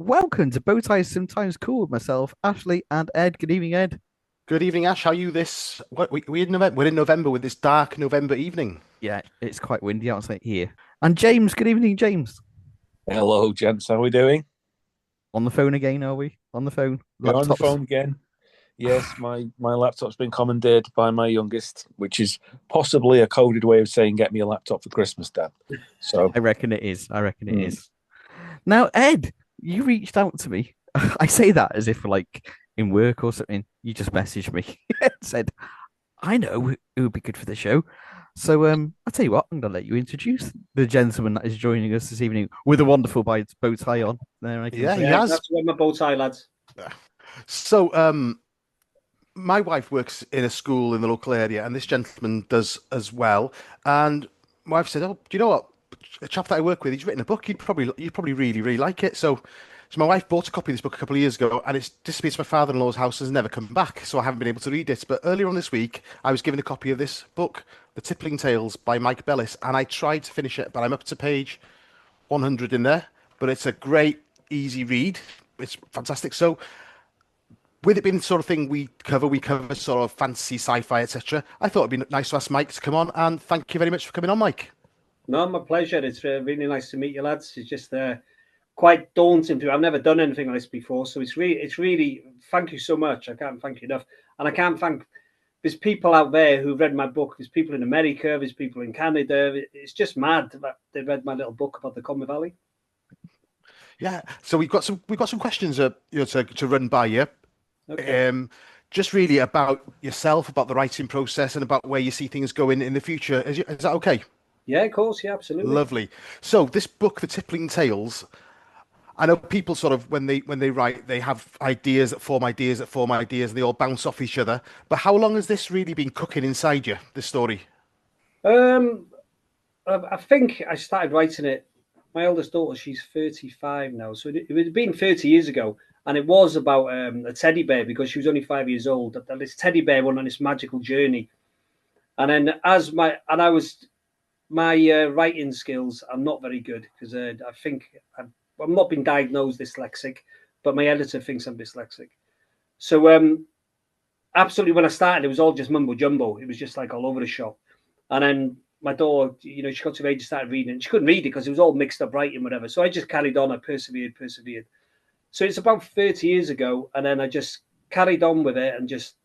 welcome to Bowties Sometimes Cool with myself, Ashley, and Ed. Good evening, Ed. Good evening, Ash. How are you this? What we in November? We're in November with this dark November evening. Yeah, it's quite windy outside here. And James, good evening, James. Hello, gents. How are we doing? On the phone again, are we? On the phone? We're on the Laptops? phone again. Yes, my laptop's been commandeered by my youngest, which is possibly a coded way of saying "get me a laptop for Christmas, Dad." So, I reckon it is. I reckon it hmm. is. Now, Ed, you reached out to me. I say that as if like in work or something. You just messaged me and said, I know who would be good for the show. So I'll tell you what, I'm gonna let you introduce the gentleman that is joining us this evening with a wonderful bow tie on. There I can Yeah, see. he Yeah, has. that's where my bow tie, lads. So, my wife works in a school in the local area, and this gentleman does as well. And my wife said, "Oh, do you know what? A chap that I work with, he's written a book. You'd probably really like it." So my wife bought a copy of this book a couple of years ago, and it's disappeared to my father-in-law's house and has never come back. So I haven't been able to read it. But earlier on this week, I was given a copy of this book, The Tippling Tales by Mike Bellis, and I tried to finish it, but I'm up to page 100 in there. But it's a great, easy read. It's fantastic. So with it being the sort of thing we cover sort of fantasy, sci-fi, etc. I thought it'd be nice to ask Mike to come on, and thank you very much for coming on, Mike. No, my pleasure. It's really nice to meet you, lads. It's just quite daunting to. I've never done anything like this before, so it's really. Thank you so much. I can't thank you enough, and I can't thank. There's people out there who've read my book. There's people in America. There's people in Canada. It's just mad that they read my little book about the Common Valley. Yeah. So we've got some questions to run by you. Okay. Just really about yourself, about the writing process, and about where you see things going in the future. Is that okay? Yeah, of course. Yeah, absolutely. Lovely. So this book, The Tippling Tales, I know people sort of when they write, they have ideas that form ideas that form ideas, and they all bounce off each other. But how long has this really been cooking inside you, this story? Um, I think I started writing it. My eldest daughter, she's 35 now, so it had been 30 years ago, and it was about a teddy bear because she was only 5 years old. That this teddy bear went on this magical journey, and then I was my writing skills are not very good because I think I'm not been diagnosed dyslexic, but my editor thinks I'm dyslexic. So absolutely, when I started, it was all just mumbo jumbo. It was just like all over the shop, and then my daughter, she got to the age and started reading, and she couldn't read it because it was all mixed up writing, whatever. So I just carried on. I persevered. So it's about 30 years ago, and then I just carried on with it and just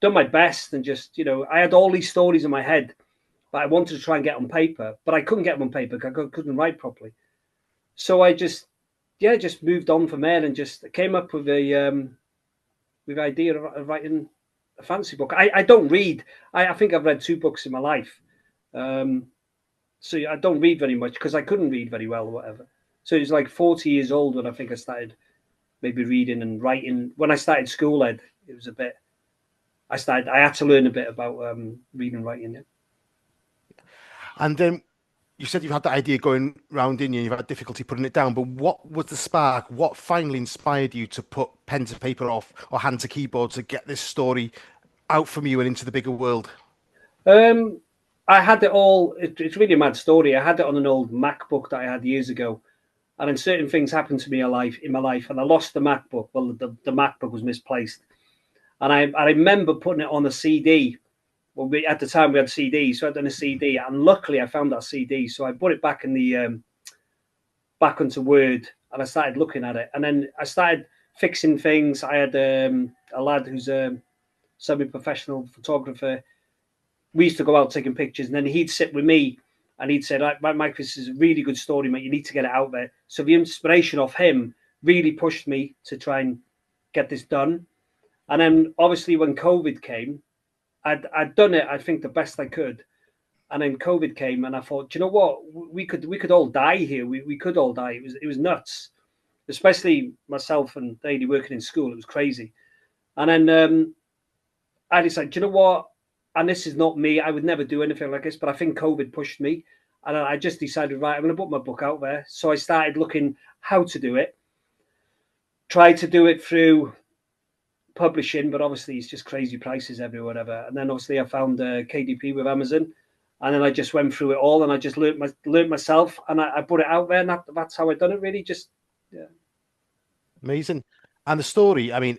done my best, and just I had all these stories in my head that I wanted to try and get on paper, but I couldn't get them on paper because I couldn't write properly. So I just moved on from there and just came up with the idea of writing a fantasy book. I don't read. I think I've read two books in my life. Um, so I don't read very much because I couldn't read very well or whatever. So it was like 40 years old when I think I started maybe reading and writing. When I started school, Ed, it was a bit. I had to learn a bit about reading and writing. Yeah. And then you said you've had that idea going round in you, and you've had difficulty putting it down. But what was the spark? What finally inspired you to put pen to paper off or hand to keyboard to get this story out from you and into the bigger world? Um, I had it all. It's really a mad story. I had it on an old MacBook that I had years ago, and then certain things happened to me in my life, and I lost the MacBook. Well, the MacBook was misplaced, and I remember putting it on a CD. Well, at the time we had CDs, so I'd done a CD, and luckily I found that CD, so I put it back in the back onto Word, and I started looking at it, and then I started fixing things. I had a lad who's a semi-professional photographer. We used to go out taking pictures, and then he'd sit with me, and he'd say, "Right, Mike, this is a really good story, mate. You need to get it out there." So the inspiration of him really pushed me to try and get this done. And then obviously when COVID came, I'd done it, I think, the best I could. And then COVID came, and I thought, you know what, we could all die here. We could all die. It was nuts, especially myself and Lady working in school. It was crazy. And then I decided, you know what, and this is not me. I would never do anything like this, but I think COVID pushed me, and I just decided, right, I'm going to put my book out there. So I started looking how to do it. Tried to do it through publishing, but obviously it's just crazy prices everywhere, whatever. And then obviously I found KDP with Amazon, and then I just went through it all, and I just learned myself, and I put it out there, and that's how I done it. Really, just yeah. Amazing. And the story, I mean,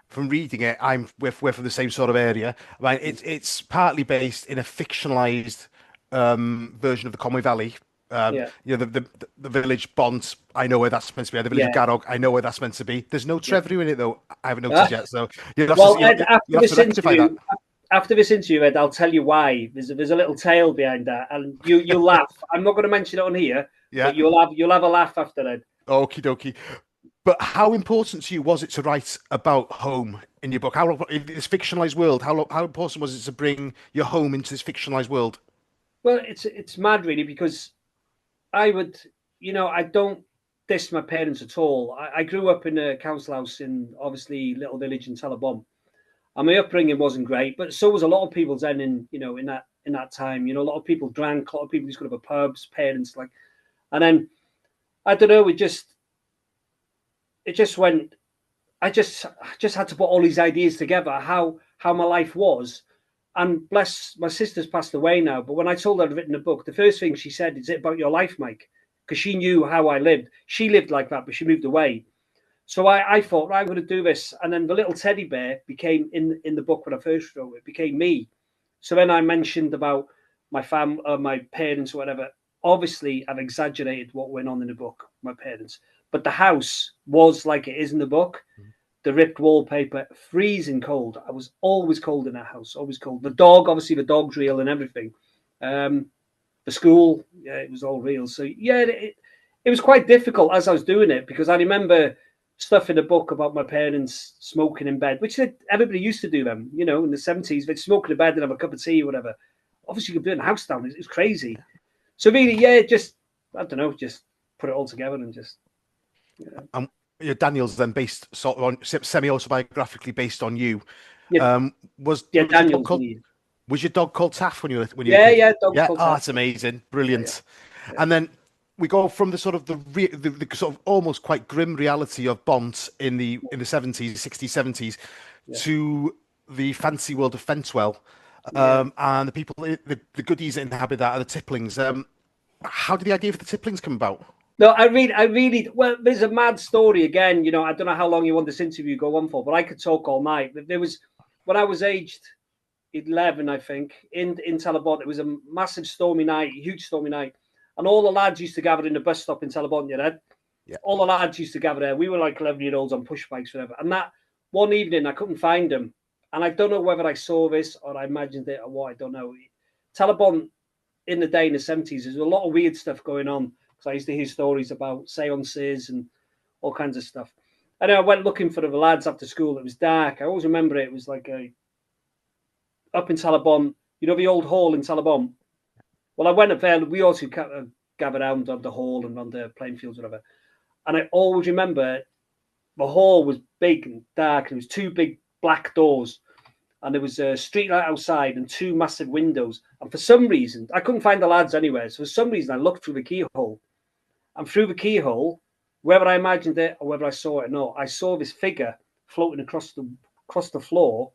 from reading it, we're from the same sort of area. Right, it's partly based in a fictionalized version of the Conway Valley. Yeah, The village Bont, I know where that's meant to be. The village of yeah. Garrog, I know where that's meant to be. There's no Yeah. Trevor in it though. I haven't Ah, noticed yet. So you'll have well, to Ed, you'll have to rectify that. after this interview, Ed, I'll tell you why. There's a little tale behind that, and you'll laugh. I'm not going to mention it on here, Yeah. but you'll have a laugh after that. Okie dokie. But how important to you was it to write about home in your book? How in this fictionalized world? How important was it to bring your home into this fictionalized world? Well, it's mad really because I would, I don't diss my parents at all. I grew up in a council house in obviously little village in Talabon, and my upbringing wasn't great, but so was a lot of people's. Then in that time, a lot of people drank, a lot of people used to go to the pubs, parents like, and then I don't know, it just went. I just had to put all these ideas together how my life was, and bless my sister's passed away now. But when I told her I'd written a book, the first thing she said is, "It about your life, Mike?" Because she knew how I lived. She lived like that, but she moved away. So I thought, right, I'm going to do this, and then the little teddy bear became in the book when I first wrote it. Became me. So then I mentioned about my parents, or whatever. Obviously, I've exaggerated what went on in the book, my parents, but the house was like it is in the book. The ripped wallpaper, freezing cold. I was always cold in that house, always cold. The dog, obviously, the dog's real and everything. The school, yeah, it was all real. So yeah, it was quite difficult as I was doing it because I remember stuff in the book about my parents smoking in bed, which everybody used to do them, in the 70s. They'd smoke in bed and have a cup of tea or whatever. Obviously, you could burn the house down. It was crazy. So really, yeah, I don't know, just put it all together and just. And your Daniel's then based sort of on semi-autobiographically based on you. Yeah, Was Daniel's me. Was your dog called Taff when you were a Yeah, kid? yeah, dog's Yeah. called Oh, Taff. that's amazing, brilliant. Yeah. And then we go from the sort of the sort of almost quite grim reality of Bont in the 70s, 60s, 70s to the fancy world of Fentwell, and the people, the goodies that inhabit that are the Tipplings. How did the idea for the Tipplings come about? No, I really, well, there's a mad story again. I don't know how long you want this interview go on for, but I could talk all night. There was, when I was aged 11, I think, in Talabot, it was a massive stormy night, huge stormy night. And all the lads used to gather in the bus stop in Talabot, Yeah. All the lads used to gather there. We were like 11-year-olds on push bikes, whatever. And that one evening, I couldn't find them. And I don't know whether I saw this or I imagined it or what, I don't know. Talabot in the day in the 70s, there's a lot of weird stuff going on. Because I used to hear stories about seances and all kinds of stuff. And I went looking for the lads after school. It was dark. I always remember it was like up in Talabon, the old hall in Talabon. Well, I went up there. We also gathered around on the hall and on the playing fields, whatever. And I always remember the hall was big and dark. And there was two big black doors. And there was a street light outside and two massive windows. And for some reason, I couldn't find the lads anywhere. So for some reason, I looked through the keyhole. And through the keyhole, whether I imagined it or whether I saw it or not, I saw this figure floating across the floor,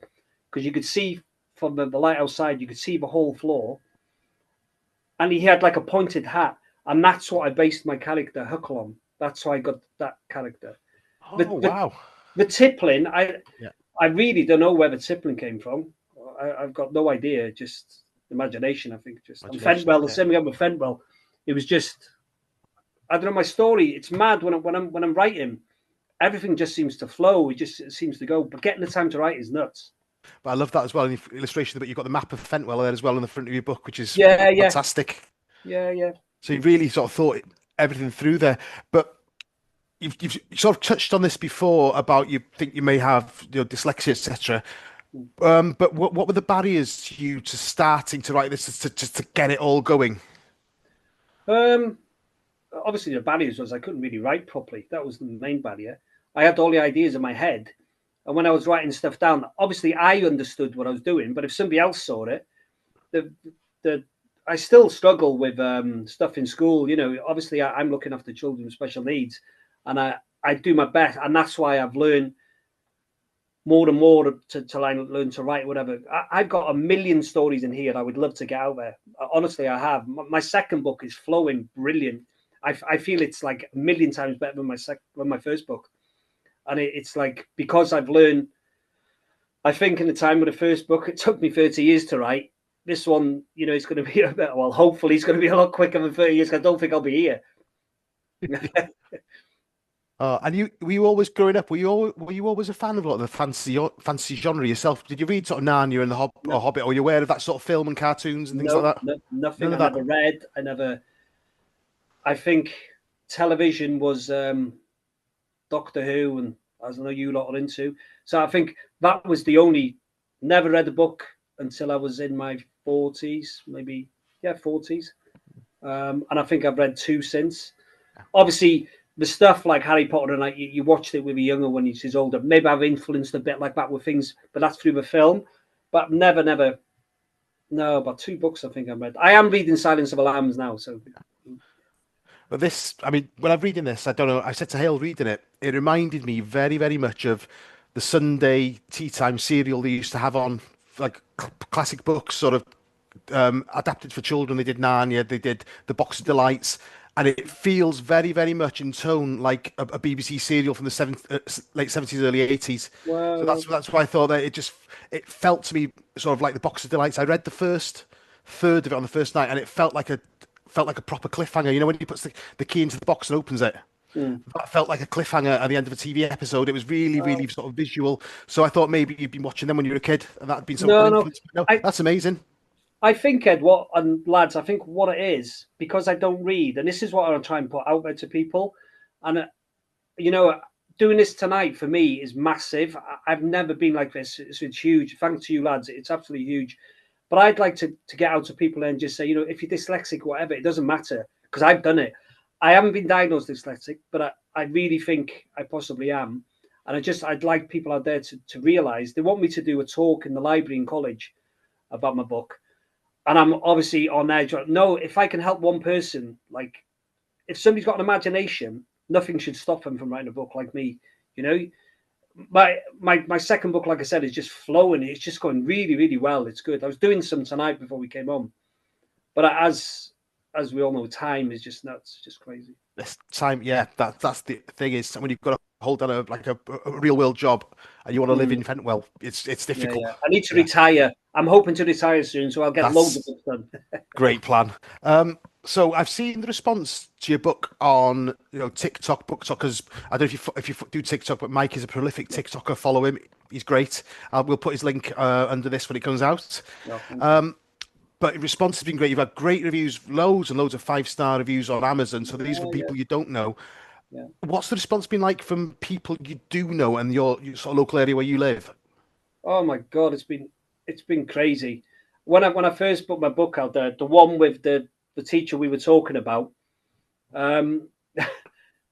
because you could see from the light outside, you could see the whole floor. And he had like a pointed hat. And that's what I based my character Huckle on. That's how I got that character. Oh, wow. The Tippling, I really don't know where the Tippling came from. I've got no idea. Just imagination, I think. And Fentwell, the same thing with Fentwell. It was just, I don't know, my story. It's mad when I'm writing. Everything just seems to flow. It seems to go. But getting the time to write is nuts. But I love that as well in the illustration. But you've got the map of Fentwell there as well in the front of your book, which is fantastic. Yeah. So you really sort of thought everything through there. But you've sort of touched on this before about you think you may have dyslexia, etc. But what were the barriers to you to starting to write this, to get it all going? Obviously, the barriers was I couldn't really write properly. That was the main barrier. I had all the ideas in my head, and when I was writing stuff down, obviously I understood what I was doing. But if somebody else saw it, I still struggle with stuff in school. Obviously I'm looking after children with special needs, and I do my best, and that's why I've learned more and more to learn to write, whatever. I've got a million stories in here I would love to get out there. Honestly, I have. My second book is flowing brilliant. I feel it's like a million times better than my first book. And it's like, because I've learned, I think in the time with the first book, it took me 30 years to write. This one, it's going to be a bit, well, hopefully it's going to be a lot quicker than 30 years. I don't think I'll be here. And were you always growing up? Were you always a fan of a lot of the fancy genre yourself? Did you read sort of Narnia and the Hobbit? Or were you aware of that sort of film and cartoons and things like that? No, nothing. None I of that. never read. I think television was Doctor Who, and as I know you lot are into. So I think that was the only. Never read a book until I was in my 40s, maybe 40s. And I think I've read 2 since. Obviously, the stuff like Harry Potter and like you watched it with a younger when he's older. Maybe I've influenced a bit like that with things, but that's through the film. But never. No, about 2 books I think I've read. I am reading Silence of the Lambs now, so. But this, I mean, when I'm reading this, I don't know. I said to Hale reading it, it reminded me very, very much of the Sunday tea time serial they used to have on, like classic books, sort of adapted for children. They did Narnia, they did The Box of Delights, and it feels very, very much in tone like a BBC serial from the late 70s, early 80s. Wow. So that's why I thought that it felt to me sort of like The Box of Delights. I read the first third of it on the first night, and it felt like a proper cliffhanger. When he puts the key into the box and opens it. That felt like a cliffhanger at the end of a TV episode. It was really, really sort of visual. So I thought maybe you'd been watching them when you were a kid, and that had been something. No, that's amazing. I think, Ed, lads, I think what it is, because I don't read, and this is what I'll try and put out there to people, and doing this tonight for me is massive. I've never been like this. It's huge. Thanks to you, lads. It's absolutely huge. But I'd like to get out to people and just say, if you're dyslexic, whatever, it doesn't matter, because I've done it. I haven't been diagnosed dyslexic, but I really think I possibly am. And I'd like people out there to realize they want me to do a talk in the library in college about my book. And I'm obviously on edge. No, if I can help one person, like if somebody's got an imagination, nothing should stop them from writing a book like me. My second book, like I said, is just flowing. It's just going really, really well. It's good. I was doing some tonight before we came on, but as we all know, time is just nuts, just crazy. This time, yeah, that's the thing is when you've got to hold down a real world job and you want to live in Fentwell, it's difficult. I need to retire. I'm hoping to retire soon, so I'll get loads of books done. Great plan. So I've seen the response to your book on TikTok, BookTokers. I don't know if you do TikTok, but Mike is a prolific TikToker. Follow him; he's great. We'll put his link under this when it comes out. But the response has been great. You've had great reviews, loads and loads of 5-star reviews on Amazon. So these are people you don't know. Yeah. What's the response been like from people you do know and your sort of local area where you live? Oh my God, it's been crazy. When I first put my book out there, the one with the teacher we were talking about, that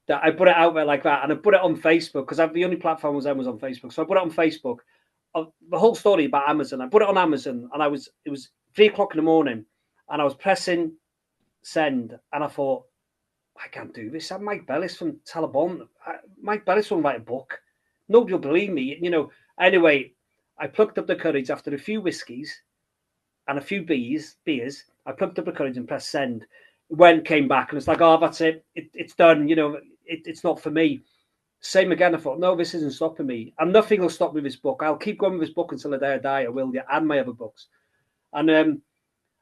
I put it out there like that, and I put it on Facebook because the only platform was Amazon Facebook. So I put it on Facebook. The whole story about Amazon. I put it on Amazon, and it was 3:00 in the morning, and I was pressing send, and I thought, I can't do this. I'm Mike Bellis from Talabon. Mike Bellis won't write a book. Nobody will believe me. Anyway, I plucked up the courage after a few whiskies and a few beers. I plucked up the courage and pressed send. Came back, and it's like, oh, that's it. It's done. It's not for me. Same again. I thought, no, this isn't stopping me, and nothing will stop me with this book. I'll keep going with this book until the day I die. I will, and my other books. And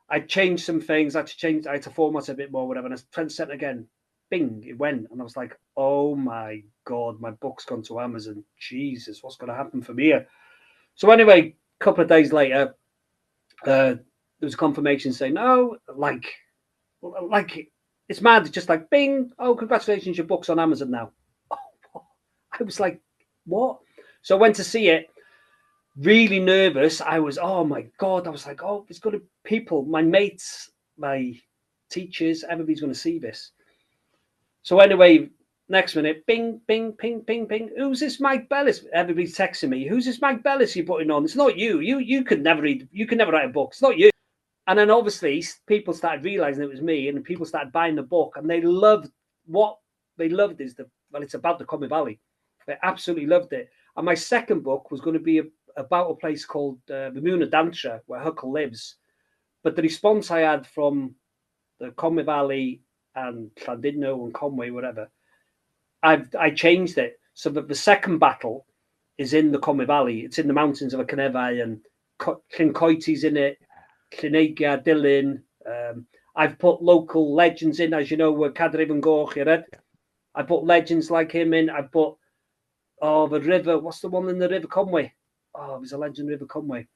I changed some things. I had to format a bit more, whatever. And I pressed send again. Bing, it went, and I was like, oh my God, my book's gone to Amazon. Jesus, what's going to happen from here? So anyway, a couple of days later, there was confirmation saying, no, like it's mad. It's just like, bing, oh, congratulations, your book's on Amazon now. Oh, I was like, what? So I went to see it, really nervous. I was, oh my God, I was like, oh, it's going to people, my mates, my teachers, everybody's going to see this. So anyway, next minute, bing, bing, ping, ping, ping. Who's this Mike Bellis? Everybody's texting me. Who's this Mike Bellis you're putting on? It's not you. You could never read. You could never write a book. It's not you. And then obviously people started realizing it was me, and people started buying the book, and they loved what they loved is it's about the Common Valley. They absolutely loved it. And my second book was going to be about a place called the Moon of Dantra, where Huckle lives. But the response I had from the Common Valley and Llandudno and Conway, whatever, I changed it. So that the second battle is in the Conwy Valley. It's in the mountains of Cynefau, and Llyncoeti's in it, Llyneigia, Dilyn. I've put local legends in, as you know, with Cadrif and Goch, you read? I put legends like him in. I put, the river, what's the one in the River Conwy? Oh, there's a legend River Conwy.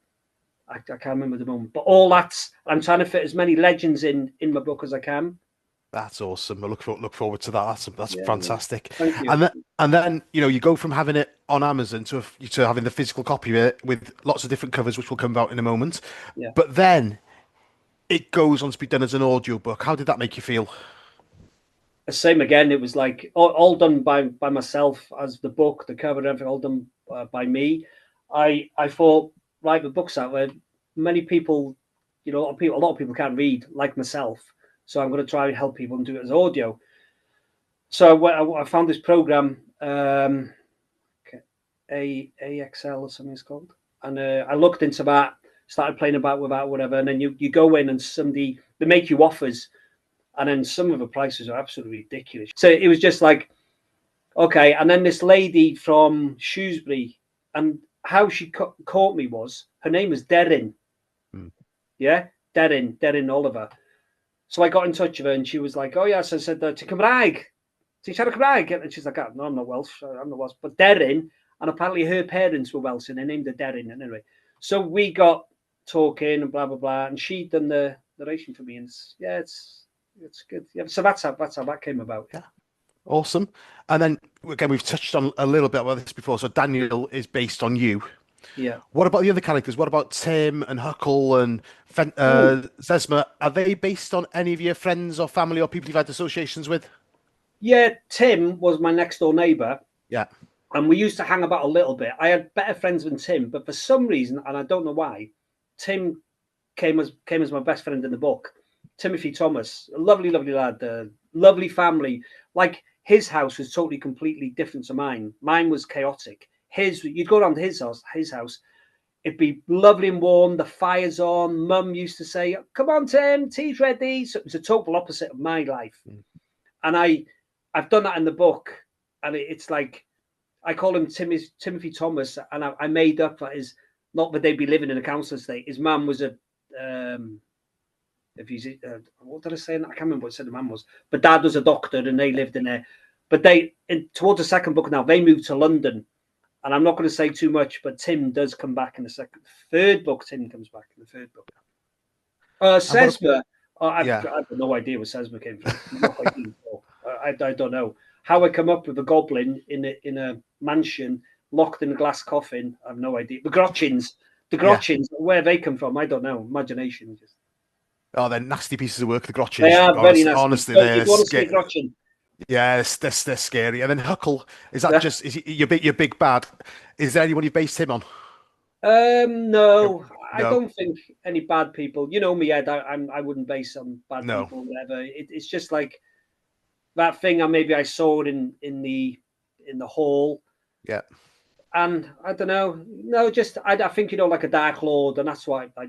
I can't remember the moment. But all that's, I'm trying to fit as many legends in my book as I can. That's awesome. I look forward to that. That's fantastic. Thank you. And then you go from having it on Amazon to having the physical copy of it with lots of different covers, which will come out in a moment. Yeah. But then it goes on to be done as an audio book. How did that make you feel? The same again. It was like all done by myself, as the book, the cover, everything all done by me. I thought, right, the book's out there. Many people, a lot of people can't read like myself. So I'm going to try and help people and do it as audio. So I found this program, AXL or something it's called, and I looked into that, started playing about with that, whatever. And then you go in and they make you offers, and then some of the prices are absolutely ridiculous. So it was just like, okay. And then this lady from Shrewsbury, and how she caught me was, her name was Deryn. Yeah, Deryn Oliver. So I got in touch with her, and she was like, "Oh yes," I said, "To Cymraeg, to siarad Cymraeg," and she's like, "Oh, no, I'm not Welsh. I'm not Welsh, but Deryn." And apparently her parents were Welsh, and they named her Deryn. Anyway, so we got talking and blah blah blah, and she done the narration for me, and it's good. Yeah, so that's how that came about. Yeah, awesome. And then again, we've touched on a little bit about this before. So Daniel is based on you. Yeah. What about the other characters? What about Tim and Huckle and Zezma? Are they based on any of your friends or family or people you've had associations with? Yeah, Tim was my next door neighbour. Yeah. And we used to hang about a little bit. I had better friends than Tim, but for some reason, and I don't know why, Tim came as my best friend in the book. Timothy Thomas, a lovely, lovely lad, lovely family. Like, his house was totally, completely different to mine. Mine was chaotic. You'd go around his house, it'd be lovely and warm, the fire's on. Mum used to say, "Come on, Tim, tea's ready." So it was a total opposite of my life. And I've done that in the book, and it's like, I call him Timothy Thomas, and I made up that is not that they'd be living in a council estate. His mum was what did I say? I can't remember what said the mum was, but dad was a doctor, and they lived in there. But towards the second book now, they moved to London. And I'm not going to say too much, but Tim does come back in the third book. Tim comes back in the third book. Zezma, I have no idea where Zezma came from. I don't know how I come up with a goblin in a mansion locked in a glass coffin. I have no idea. The Grochins, where they come from, I don't know. Imagination. Oh, they're nasty pieces of work. The Grochins. They are very nasty. Honestly, they're scary. Yeah, they're scary. And then Huckle, is he your big bad? Is there anyone you based him on? No, I don't think any bad people. You know me, Ed. I wouldn't base on bad people, whatever. It's just like that thing. Maybe I saw it in the hall. Yeah. And I don't know. No, just I think like a Dark Lord, and that's why I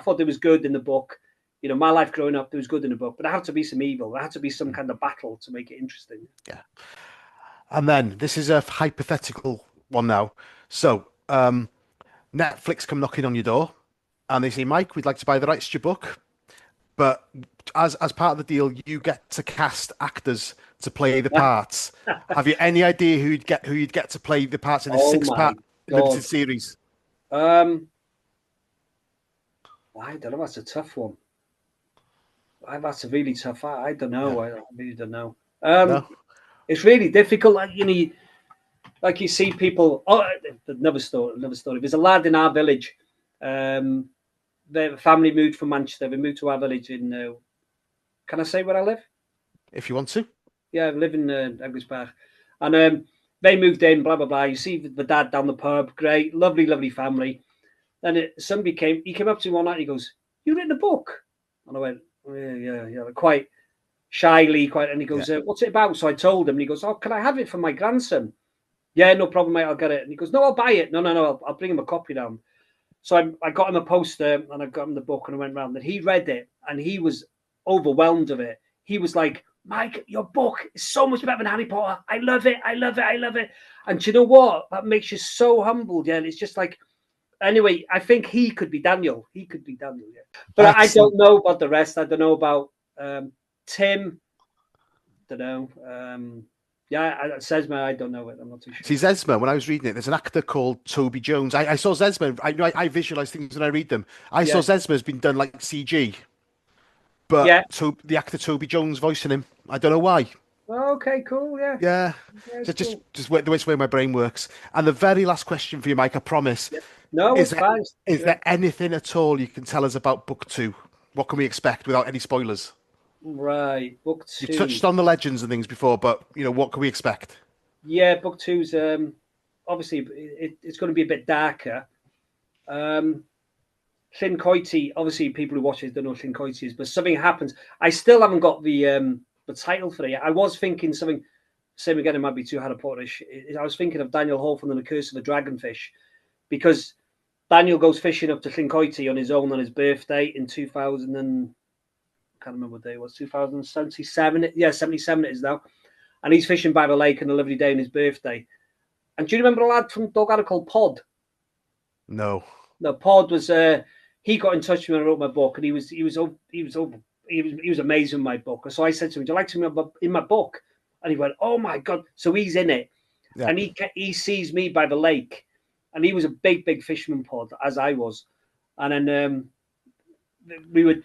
thought it was good in the book. My life growing up, there was good in the book, but there had to be some evil. There had to be some kind of battle to make it interesting. Yeah. And then this is a hypothetical one now. So Netflix come knocking on your door, and they say, "Mike, we'd like to buy the rights to your book, but as part of the deal, you get to cast actors to play the parts." Have you any idea who you'd get to play the parts in this 6-part limited series? I don't know. That's a tough one. That's a really tough. I don't know. Yeah. I really don't know. No. It's really difficult. Like you see people. Oh, another story. There's a lad in our village. Their family moved from Manchester. They moved to our village in. Can I say where I live? If you want to. Yeah, I live in Edwards Park, and they moved in. Blah blah blah. You see the dad down the pub. Great, lovely, lovely family. Then somebody came. He came up to me one night. And he goes, "You written a book?" And I went, yeah, quite shyly, and he goes, "What's it about?" So I told him, and he goes, "Oh, can I have it for my grandson?" "Yeah, no problem, mate, I'll get it." And he goes, "No, I'll buy it." No, I'll bring him a copy down. So I got him a poster, and I got him the book, and I went round, and he read it, and he was overwhelmed of it. He was like, Mike, your book is so much better than Harry Potter. I love it. I love it. I love it. And do you know what? That makes you so humbled. Yeah. And it's just like, anyway, I think he could be Daniel. He could be Daniel. Yeah. But I don't know about the rest. I don't know about Tim. Don't know. Zezma, I don't know it. I'm not too sure. See, Zezma, when I was reading it, there's an actor called Toby Jones. I saw Zezma. I visualize things when I read them. I saw Zezma has been done like CG, but the actor Toby Jones voicing him. I don't know why. Okay, cool. Yeah. Yeah. Just the way my brain works. And the very last question for you, Mike, I promise. Yeah. No, it's fine. Is there anything at all you can tell us about book 2? What can we expect without any spoilers? Right, book 2. You touched on the legends and things before, but what can we expect? Yeah, book 2's obviously it's going to be a bit darker. Llyn Coiti, obviously people who watch it don't know what Llyn Coiti is, but something happens. I still haven't got the title for it yet. I was thinking something, same again, it might be too Harry Potterish. I was thinking of Daniel Hawthorn and the Curse of the Dragonfish, because Daniel goes fishing up to Llyn Coiti on his own on his birthday in 2000 and I can't remember what day it was, 2077. Yeah, 77 it is now. And he's fishing by the lake on a lovely day on his birthday. And do you remember a lad from Dolgarra called Pod? No. No, Pod was he got in touch with me when I wrote my book, and he was amazing in my book. So I said to him, "Do you like to be in my book?" And he went, "Oh my god!" So he's in it, and he sees me by the lake, and he was a big fisherman, Pod, as I was, and then we're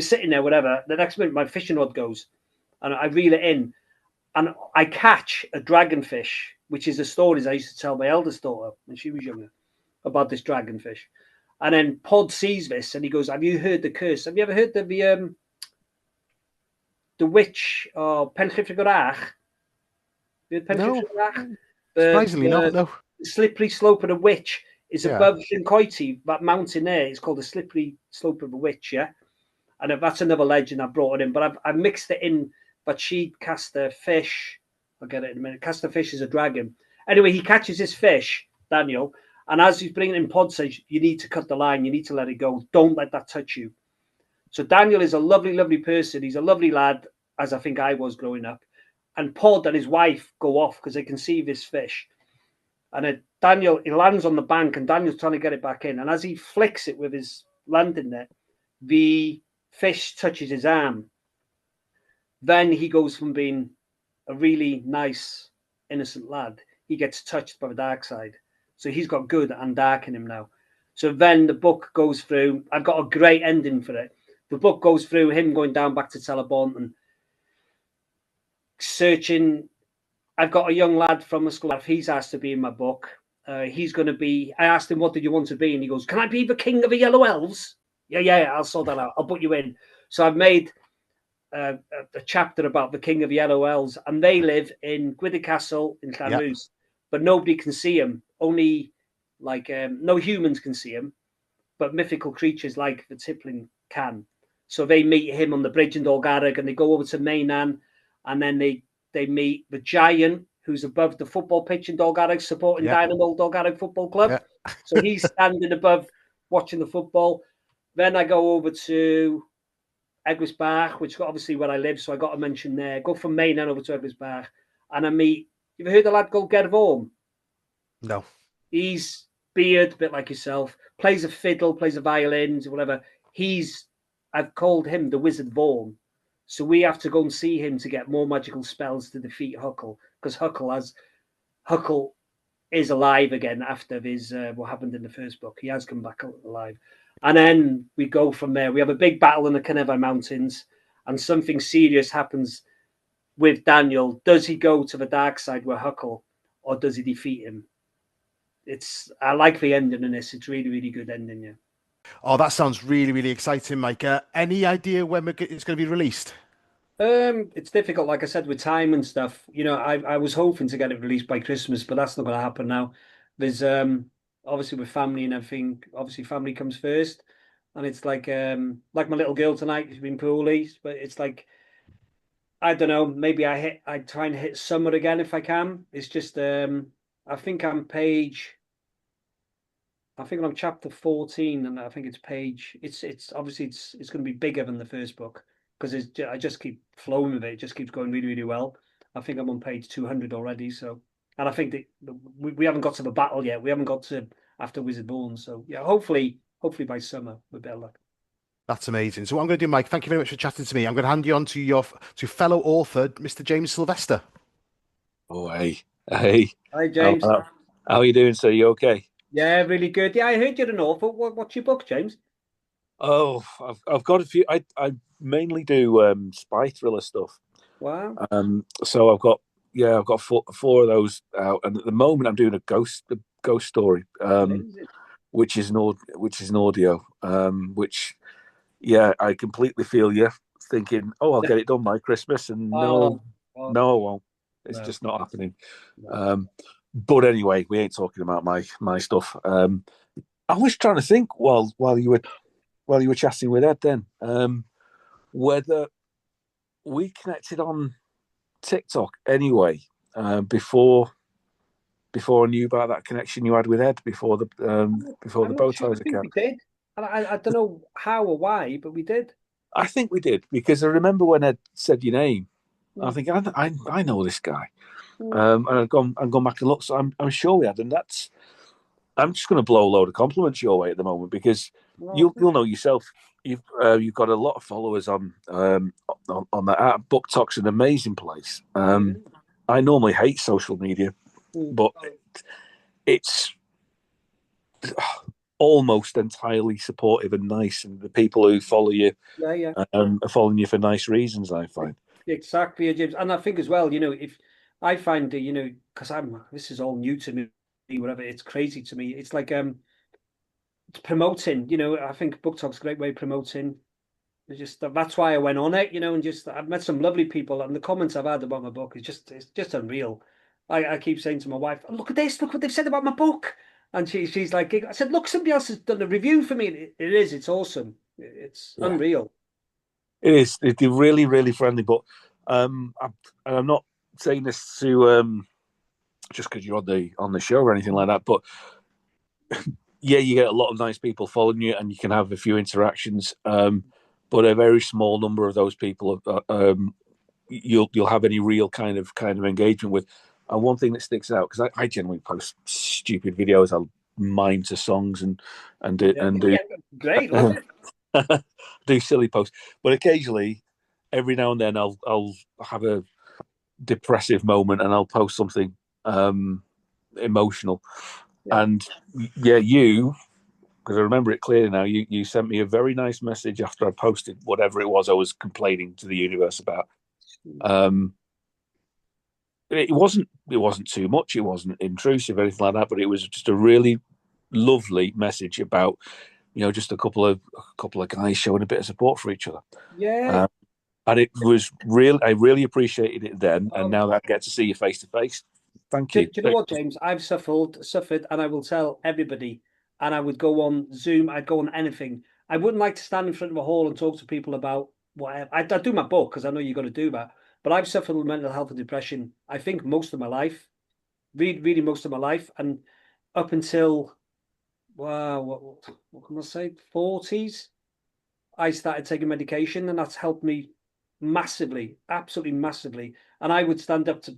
sitting there, whatever. The next minute, my fishing rod goes, and I reel it in, and I catch a dragonfish, which is the stories I used to tell my eldest daughter when she was younger about this dragonfish. And then Pod sees this, and he goes, "Have you heard the curse? Have you ever heard of the witch or Penllifryd Gwrach?" No. Surprisingly not. No. The slippery slope of the witch is above Llyn Coiti, that mountain there. It's called the slippery slope of the witch, yeah. And that's another legend I brought it in, but I've mixed it in. But she cast a fish. I'll get it in a minute. Cast a fish as a dragon. Anyway, he catches this fish, Daniel, and as he's bringing in, Pod says, "You need to cut the line. You need to let it go. Don't let that touch you." So Daniel is a lovely, lovely person. He's a lovely lad, as I think I was growing up. And Pod and his wife go off because they can see this fish. And Daniel, he lands on the bank, and Daniel's trying to get it back in. And as he flicks it with his landing net, the fish touches his arm. Then he goes from being a really nice, innocent lad. He gets touched by the dark side. So he's got good and dark in him now. So then the book goes through. I've got a great ending for it. The book goes through him going down back to Telebont and searching. I've got a young lad from a school. He's asked to be in my book. He's going to be. I asked him, "What did you want to be?" And he goes, "Can I be the king of the Yellow Elves?" Yeah. I'll sort that out. I'll put you in. So I've made a chapter about the king of the Yellow Elves, and they live in Gwydir Castle in Llanrwst, but nobody can see them. Only no humans can see him, but mythical creatures like the Tippling can. So they meet him on the bridge in Dolgarra, and they go over to Mainan, and then they meet the giant who's above the football pitch in Dolgarra, supporting Dynamo Dolgarra Football Club. Yeah. So he's standing above watching the football. Then I go over to Eglisbach, which is obviously where I live, so I got to mention there. Go from Mainan over to Eglisbach, and I meet. You ever heard of a lad called Gervorm? No. He's beard, a bit like yourself. Plays a fiddle, plays a violin, whatever. I've called him the Wizard Vorm. So we have to go and see him to get more magical spells to defeat Huckle, because Huckle is alive again after his what happened in the first book. He has come back alive. And then we go from there. We have a big battle in the Cynefin Mountains, and something serious happens with Daniel. Does he go to the dark side with Huckle, or does he defeat him? I like the ending in this. It's really, really good ending, yeah. Oh, that sounds really, really exciting, Mike. Any idea when it's going to be released? It's difficult, like I said, with time and stuff. You know, I was hoping to get it released by Christmas, but that's not going to happen now. There's obviously with family and everything. Obviously, family comes first, and it's like my little girl tonight. She's been poorly, but it's like I don't know. Maybe I try and hit summer again if I can. It's just I think I'm on chapter 14, and I think it's obviously it's going to be bigger than the first book because I just keep flowing with it. It just keeps going really, really well. I think I'm on page 200 already. So, and I think that we haven't got to the battle yet. We haven't got to after Wizard Born. So yeah, hopefully by summer we'll be able to. That's amazing. So what I'm going to do, Mike, thank you very much for chatting to me. I'm going to hand you on to your fellow author, Mr. James Sylvester. Oh, hey. Hey. Hi, James. How are you doing, sir? You okay? Yeah, really good. Yeah, I heard you're an author. What's your book, James? Oh, I've got a few. I mainly do spy thriller stuff. Wow. So I've got four of those out, and at the moment I'm doing a ghost story, Amazing. which is an audio, which I completely feel you thinking, oh, I'll get it done by Christmas, and Oh, no, I won't. It's no, just not happening. no. But anyway, we ain't talking about my stuff. I was trying to think while you were chatting with Ed then, whether we connected on TikTok anyway, before I knew about that connection you had with Ed before the I'm not bow sure. I ties think we account. did. And I don't know how or why, but we did. I think we did because I remember when Ed said your name. I Mm. think I know this guy, Mm. and I've gone back and looked. So I'm sure we had, and I'm just going to blow a load of compliments your way at the moment because Well, you'll know yourself. You've got a lot of followers on that app. BookTok's an amazing place. I normally hate social media, mm. but it's almost entirely supportive and nice, and the people who follow you Yeah. are following you for nice reasons, I find. Exactly, James. And I think as well, if I find that, because this is all new to me, whatever, it's crazy to me. It's like it's promoting, I think Book Talk's a great way of promoting. It's just that's why I went on it, and just I've met some lovely people, and the comments I've had about my book is just unreal. I keep saying to my wife, "Oh, look at this, look what they've said about my book," and she's like, I said, "Look, somebody else has done a review for me." It's awesome. It's Yeah, unreal. it is. They're really, really friendly, but I'm not saying this to just because you're on the show or anything like that, but yeah, you get a lot of nice people following you, and you can have a few interactions. But a very small number of those people, you'll have any real kind of engagement with. And one thing that sticks out because I generally post stupid videos, I'll mime to songs and do Yeah, yeah, great, love it. do silly posts, but occasionally, every now and then, I'll have a depressive moment and I'll post something emotional. Yeah. And yeah, because I remember it clearly now, you sent me a very nice message after I posted whatever it was I was complaining to the universe about. It wasn't too much, it wasn't intrusive or anything like that, but it was just a really lovely message about just a couple of guys showing a bit of support for each other. Yeah. And it was real. I really appreciated it then, and Um, now that I get to see you face to face, thank do you. you know what, James? I've suffered, and I will tell everybody. And I would go on Zoom. I'd go on anything. I wouldn't like to stand in front of a hall and talk to people about whatever. I do my book because I know you've got to do that. But I've suffered with mental health and depression. I think most of my life, really, really most of my life, and up until wow, what can I say? 40s, I started taking medication, and that's helped me massively, absolutely massively. And I would stand up to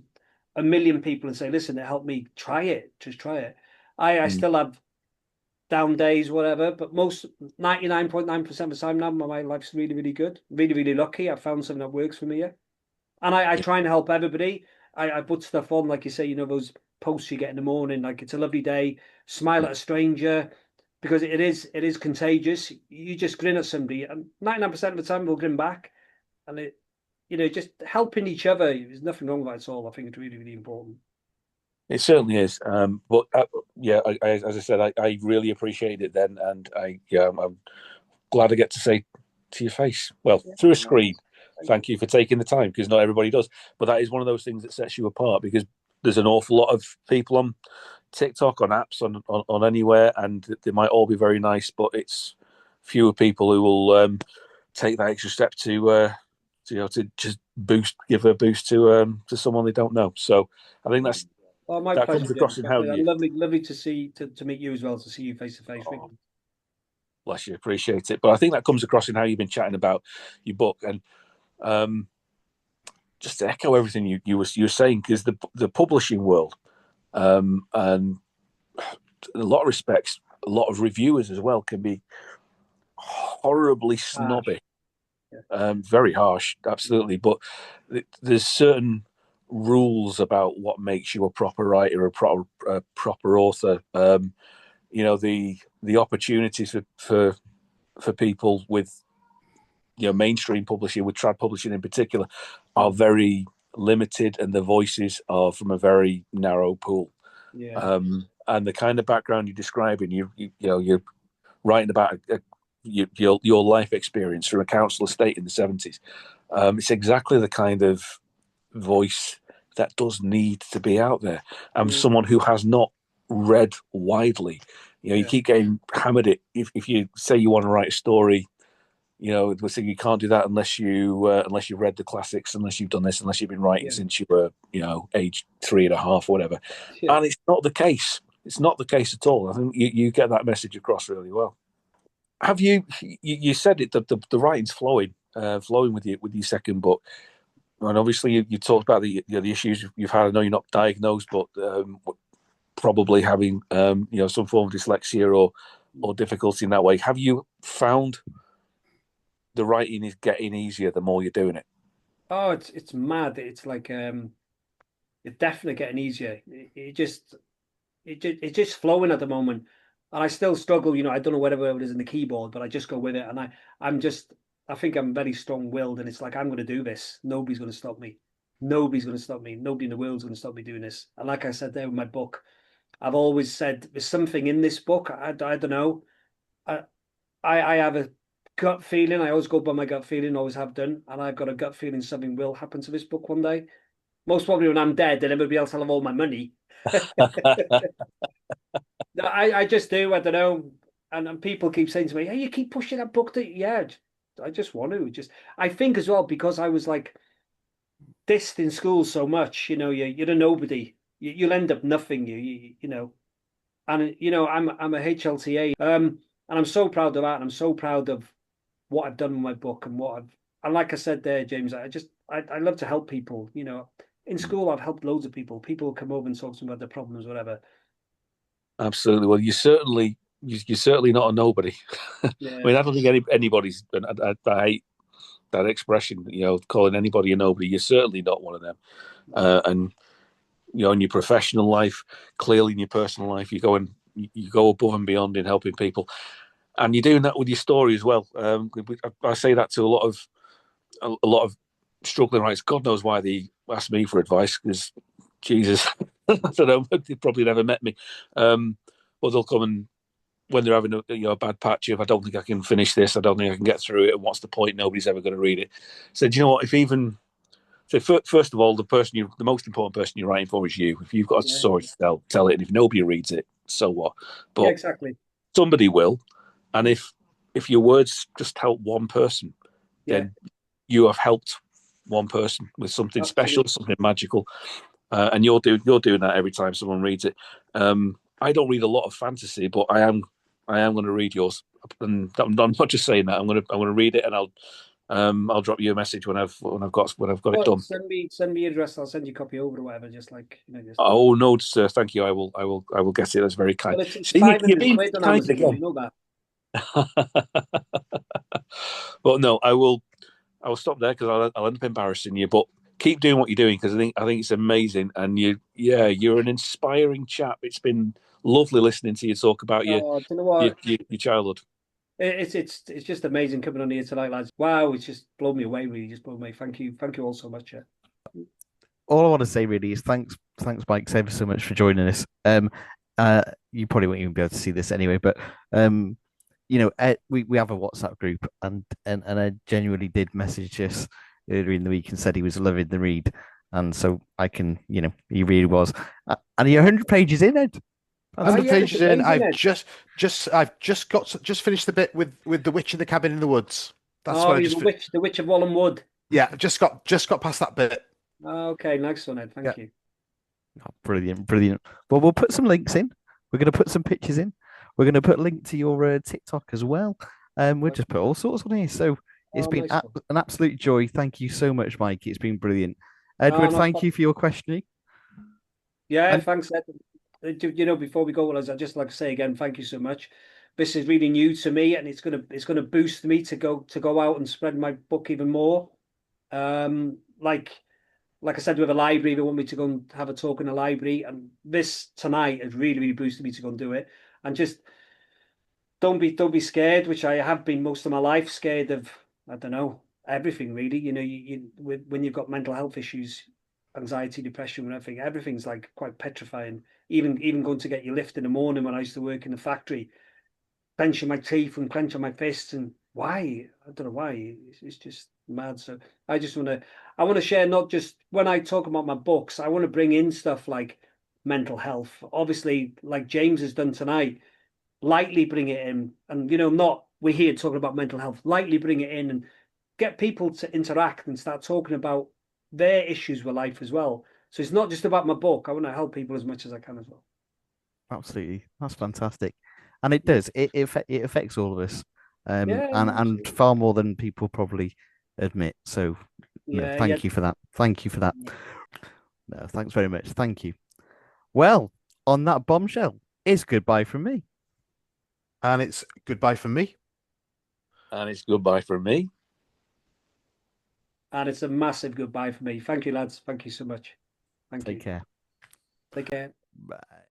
a million people and say, "Listen, it helped me. Try it. Just try it." I Mm. still have down days, whatever, but most 99.9% of the time now, my life's really, really good. Really, really lucky. I found something that works for me. Yeah. And I try and help everybody. I put stuff on, like you say, those posts you get in the morning, like it's a lovely day, smile at a stranger, because it is contagious. You just grin at somebody, and 99% of the time we'll grin back. And just helping each other, there's nothing wrong with that at all. I think it's really, really important. It certainly is. But yeah, as I said, I really appreciated it then, and I'm glad I get to say to your face, well, Yeah. through a No, screen, thank you for taking the time because not everybody does. But that is one of those things that sets you apart because there's an awful lot of people on TikTok, on apps, on anywhere, and they might all be very nice, but it's fewer people who will take that extra step to just give a boost to someone they don't know. So I think Oh, my that pleasure, comes across James. in how And you lovely to see to meet you as well, to see you face to face. oh, bless you, appreciate it. But I think that comes across in how you've been chatting about your book, and Just to echo everything you were saying, because the publishing world, and in a lot of respects, a lot of reviewers as well can be horribly snobby, very harsh, absolutely. But there's certain rules about what makes you a proper writer, a proper author. The opportunities for people with mainstream publishing, with trad publishing in particular, are very limited, and the voices are from a very narrow pool. And the kind of background you're describing, you're writing about your life experience from a council estate in the 70s. It's exactly the kind of voice that does need to be out there. And someone who has not read widely, you keep getting hammered it. If you say you want to write a story, we're saying you can't do that unless you've read the classics, unless you've done this, unless you've been writing since you were, age 3.5 or whatever. And it's not the case. It's not the case at all. I think you get that message across really well. Have you said it, that the writing's flowing with your second book, and obviously you talked about the issues you've had. I know you're not diagnosed, but probably having some form of dyslexia or difficulty in that way. Have you found the writing is getting easier the more you're doing it? Oh, it's mad. It's like it's definitely getting easier. It's just flowing at the moment, and I still struggle. I don't know whatever it is in the keyboard, but I just go with it, and I think I'm very strong-willed, and it's like, I'm going to do this. Nobody's going to stop me. Nobody's going to stop me. Nobody in the world's going to stop me doing this. And like I said there with my book, I've always said there's something in this book. I don't know. I have a gut feeling. I always go by my gut feeling, always have done. And I've got a gut feeling something will happen to this book one day. Most probably when I'm dead and everybody else will have all my money. I just do. I don't know. And people keep saying to me, hey, you keep pushing that book. I just want to. I think as well, because I was like dissed in school so much, you're a nobody. You'll end up nothing. And I'm a HLTA. And I'm so proud of that. And I'm so proud of what I've done with my book and and like I said there, James, I love to help people. In school, I've helped loads of people. People come over and talk to me about their problems, whatever. Absolutely. Well, you're certainly not a nobody. Yeah. I mean, I don't think anybody's. I hate that expression. Calling anybody a nobody. You're certainly not one of them. And in your professional life, clearly in your personal life, you go above and beyond in helping people, and you're doing that with your story as well. I say that to a lot of struggling writers. God knows why they ask me for advice, because Jesus, I don't know, they probably never met me. But they'll come, and when they're having a bad patch of, I don't think I can finish this, I don't think I can get through it, and what's the point? Nobody's ever going to read it. So, do you know what? First of all, the most important person you're writing for is you. If you've got a story to tell it, and if nobody reads it, so what? But exactly. Somebody will, and if your words just help one person, then you have helped one person with something special, something magical, and you're doing that every time someone reads it. I don't read a lot of fantasy, but I am going to read yours, and I'm not just saying that. I'm going to read it, and I'll drop you a message when I've got it done. Send me your address. I'll send you a copy over or whatever. Just like Oh no, sir, thank you. I will get it. That's very kind. Well, it's 500 quid on Amazon. You know that. Well, no, I will stop there, because I'll end up embarrassing you. But keep doing what you're doing, because I think it's amazing, and you're an inspiring chap. It's been lovely listening to you talk about your childhood. It's just amazing coming on here tonight, lads. Wow, it's just blown me away. Really, just blown me. Thank you all so much. All I want to say really is thanks, Mike, ever so much for joining us. You probably won't even be able to see this anyway, but we have a WhatsApp group, and I genuinely did message us earlier in the week and said he was loving the read, and so I can, he really was. And you're 100 pages in, Ed. 100 pages in. I've just finished the bit with the witch in the cabin in the woods. That's what the witch of Walham Wood. Yeah, just got past that bit. Okay, nice one, Ed. Thank you. Oh, brilliant. Well, we'll put some links in. We're going to put some pictures in. We're going to put a link to your TikTok as well. We'll just put all sorts on here. So It's Oh, been nice one. an absolute joy. Thank you so much, Mike. It's been brilliant. Oh, Edward, no, thank you for your questioning. yeah, And thanks, Ed. Before we go, I'd just like to say again, thank you so much. This is really new to me, and it's gonna boost me to go out and spread my book even more. Like I said, with a library, they want me to go and have a talk in a library, and this tonight has really, really boosted me to go and do it. And just don't be scared, which I have been most of my life, scared of, I don't know, everything really. When you've got mental health issues, anxiety, depression, and everything's like quite petrifying. Even going to get your lift in the morning when I used to work in the factory, clenching my teeth and clenching my fists, and why? I don't know why. It's just mad. So I want to share, not just when I talk about my books, I want to bring in stuff like mental health, obviously, like James has done tonight, lightly bring it in, and not we're here talking about mental health, lightly bring it in and get people to interact and start talking about their issues with life as well. So it's not just about my book. I want to help people as much as I can as well. absolutely, that's fantastic. And it Yeah, does. It affects all of us, yeah, and absolutely. far more than people probably admit. So, no, Yeah, yeah. thank you for that. Thank you for that. No, thanks very much. Thank you. Well, on that bombshell, it's goodbye from me. And it's goodbye from me. And it's goodbye from me. And it's a massive goodbye for me. Thank you, lads. Thank you so much. Thank Take you. care. Take care. Bye.